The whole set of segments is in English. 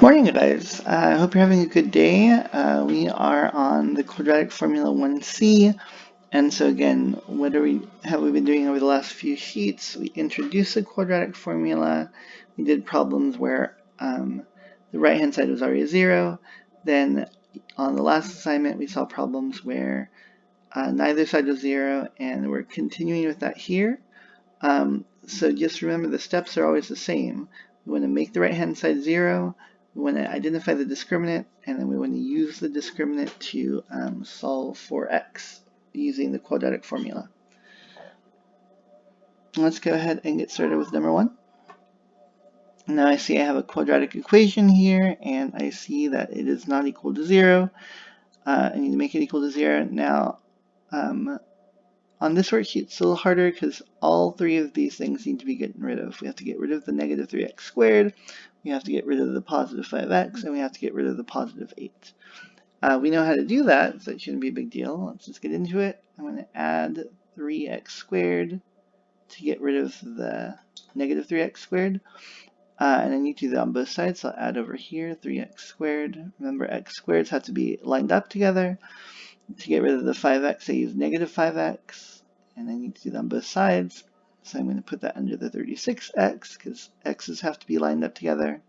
Morning, guys. I hope you're having a good day. We are on the quadratic formula 1c. And so again, what have we been doing over the last few sheets? We introduced the quadratic formula. We did problems where the right-hand side was already 0. Then on the last assignment, we saw problems where neither side was 0, and we're continuing with that here. So just remember the steps are always the same. We want to make the right-hand side 0. We want to identify the discriminant, and then we want to use the discriminant to solve for x using the quadratic formula. Let's go ahead and get started with number 1. Now I see I have a quadratic equation here, and I see that it is not equal to 0. I need to make it equal to 0. Now, on this worksheet, it's a little harder because all 3 of these things need to be gotten rid of. We have to get rid of the negative 3x squared, we have to get rid of the positive 5x, and we have to get rid of the positive 8. We know how to do that, so it shouldn't be a big deal. Let's just get into it. I'm going to add 3x squared to get rid of the negative 3x squared. And I need to do that on both sides, so I'll add over here 3x squared. Remember, x squareds have to be lined up together. To get rid of the 5x, I use negative 5x, and I need to do that on both sides. So I'm going to put that under the 36x, because x's have to be lined up together.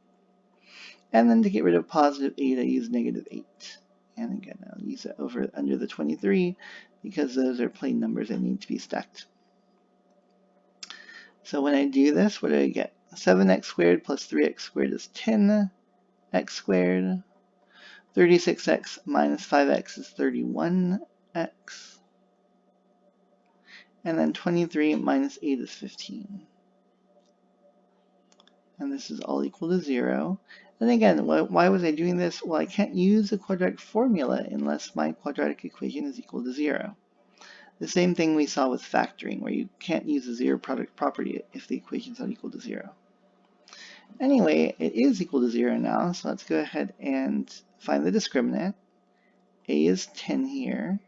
And then to get rid of positive 8, I use negative 8. And again, I'll use it over under the 23, because those are plain numbers that need to be stacked. So when I do this, what do I get? 7x squared plus 3x squared is 10x squared. 36x minus 5x is 31x. And then 23 minus 8 is 15. And this is all equal to 0. And again, why was I doing this? Well, I can't use the quadratic formula unless my quadratic equation is equal to 0. The same thing we saw with factoring, where you can't use the zero product property if the equation is not equal to 0. Anyway, it is equal to 0 now, so let's go ahead and find the discriminant. A is 10 here,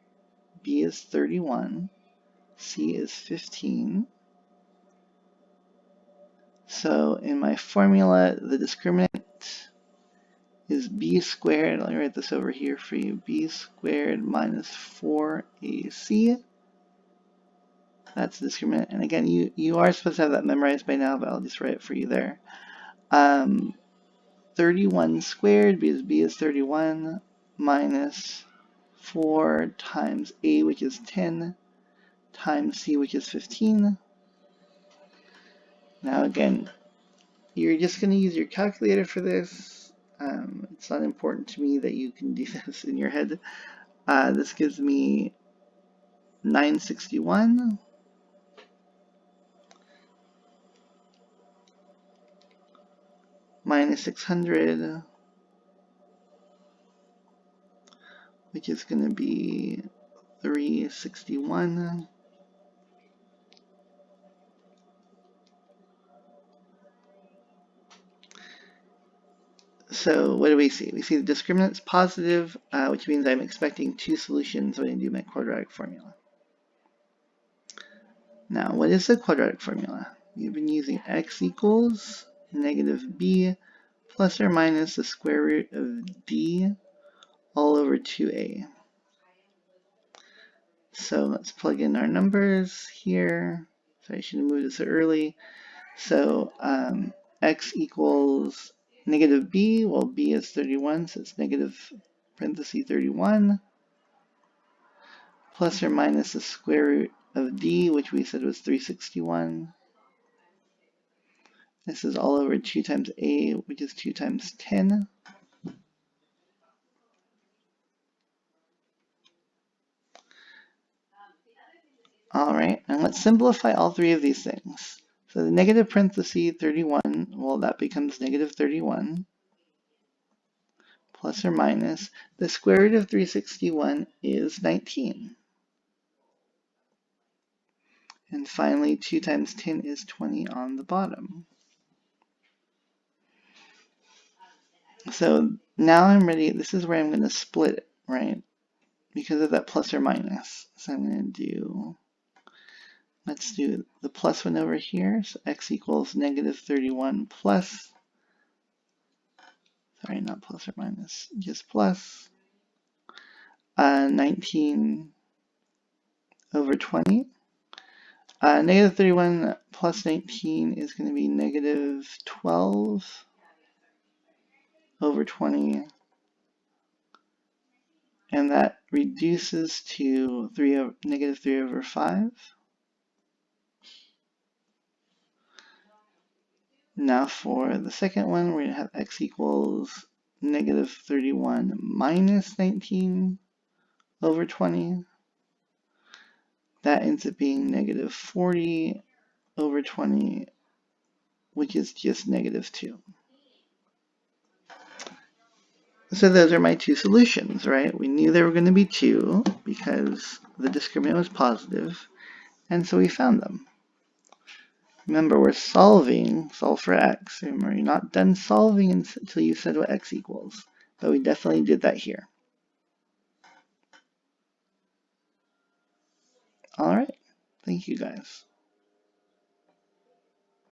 B is 31, C is 15. So in my formula, the discriminant is b squared. Let me write this over here for you. B squared minus 4ac. That's the discriminant. And again, you are supposed to have that memorized by now, but I'll just write it for you there. 31 squared, because b is 31, minus 4 times a, which is 10, times c, which is 15. Now again, you're just going to use your calculator for this. It's not important to me that you can do this in your head. This gives me 961 minus 600, which is going to be 361. So what do we see? We see the discriminant's positive, which means I'm expecting 2 solutions when I do my quadratic formula. Now, what is the quadratic formula? We've been using x equals negative b plus or minus the square root of d all over 2a. So let's plug in our numbers here. So I should have moved this early. So x equals negative b. Well, b is 31, so it's negative parenthesis 31. Plus or minus the square root of d, which we said was 361. This is all over 2 times a, which is 2 times 10. Alright, and let's simplify all 3 of these things. So the negative parenthesis 31, well, that becomes negative 31. Plus or minus, the square root of 361 is 19. And finally, 2 times 10 is 20 on the bottom. So now I'm ready. This is where I'm going to split it, right? Because of that plus or minus. So I'm going to do, let's do the plus one over here. So x equals negative 31 plus sorry, not plus or minus, just plus 19 over 20. Negative 31 plus 19 is going to be negative 12 over 20. And that reduces to negative 3 over 5. Now for the second one, we're going to have x equals negative 31 minus 19 over 20. That ends up being negative 40 over 20, which is just negative 2. So those are my two solutions, right? We knew there were going to be two because the discriminant was positive, and so we found them. Remember, we're solve for x. Remember, you're not done solving until you said what x equals, but we definitely did that here. All right, thank you guys.